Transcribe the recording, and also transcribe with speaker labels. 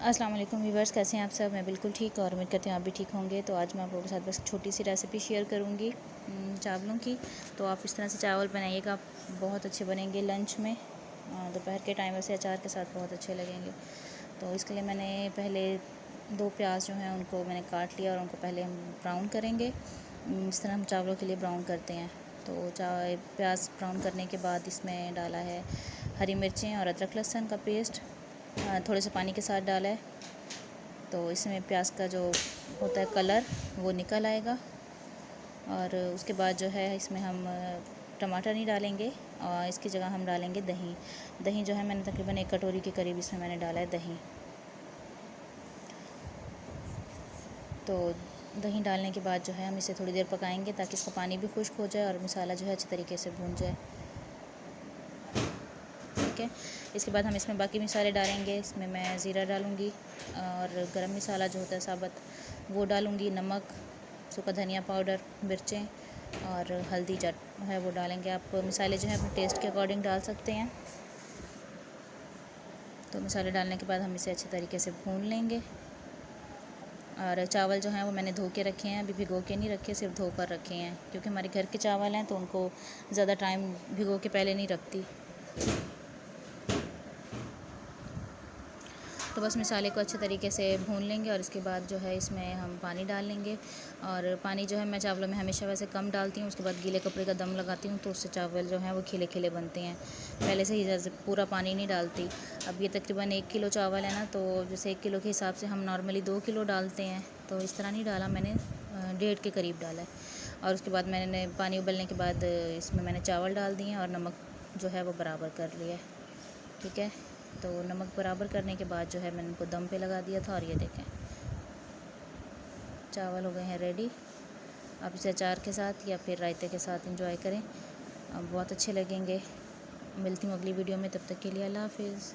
Speaker 1: अस्सलाम वालेकुम व्यूवर्स, कैसे हैं आप सब। मैं बिल्कुल ठीक और उम्मीद करती हूँ आप भी ठीक होंगे। तो आज मैं आप लोगों के साथ बस छोटी सी रेसिपी शेयर करूँगी चावलों की। तो आप इस तरह से चावल बनाइएगा, बहुत अच्छे बनेंगे लंच में। दोपहर के टाइम वैसे अचार के साथ बहुत अच्छे लगेंगे। तो इसके लिए मैंने पहले 2 प्याज जो हैं उनको मैंने काट लिया और उनको पहले हम ब्राउन करेंगे। इस तरह हम चावलों के लिए ब्राउन करते हैं। तो प्याज ब्राउन करने के बाद इसमें डाला है हरी मिर्चें और अदरक लहसुन का पेस्ट, थोड़े से पानी के साथ डाला है। तो इसमें प्याज का जो होता है कलर वो निकल आएगा। और उसके बाद जो है इसमें हम टमाटर नहीं डालेंगे और इसकी जगह हम डालेंगे दही। दही जो है मैंने तकरीबन 1 कटोरी के करीब इसमें मैंने डाला है दही। तो दही डालने के बाद जो है हम इसे थोड़ी देर पकाएंगे ताकि इसका पानी भी खुश्क हो जाए और मसाला जो है अच्छे तरीके से भून जाए। ठीक है, इसके बाद हम इसमें बाकी मसाले डालेंगे। इसमें मैं ज़ीरा डालूँगी और गरम मसाला जो होता है साबुत वो डालूँगी, नमक, सूखा धनिया पाउडर, मिर्चें और हल्दी है वो डालेंगे। आप मसाले जो है अपने टेस्ट के अकॉर्डिंग डाल सकते हैं। तो मसाले डालने के बाद हम इसे अच्छे तरीके से भून लेंगे। और चावल जो हैं वो मैंने धो के रखे हैं, अभी भिगो के नहीं रखे, सिर्फ धो कर रखे हैं क्योंकि हमारे घर के चावल हैं तो उनको ज़्यादा टाइम भिगो के पहले नहीं रखती। तो बस मसाले को अच्छे तरीके से भून लेंगे और इसके बाद जो है इसमें हम पानी डाल लेंगे। और पानी जो है मैं चावलों में हमेशा वैसे कम डालती हूँ, उसके बाद गीले कपड़े का दम लगाती हूँ तो उससे चावल जो हैं वो खिले खिले बनते हैं। पहले से ही जैसे पूरा पानी नहीं डालती। अब ये तकरीबन 1 किलो चावल है ना, तो जैसे 1 किलो के हिसाब से हम नॉर्मली 2 किलो डालते हैं, तो इस तरह नहीं डाला मैंने, 1.5 के करीब डाला है। और उसके बाद मैंने पानी उबलने के बाद इसमें मैंने चावल डाल दिए और नमक जो है वो बराबर कर लिया है। ठीक है, तो नमक बराबर करने के बाद जो है मैंने उनको दम पे लगा दिया था और ये देखें चावल हो गए हैं रेडी। आप इसे अचार के साथ या फिर रायते के साथ एंजॉय करें, बहुत अच्छे लगेंगे। मिलती हूँ अगली वीडियो में, तब तक के लिए अल्लाह हाफिज़।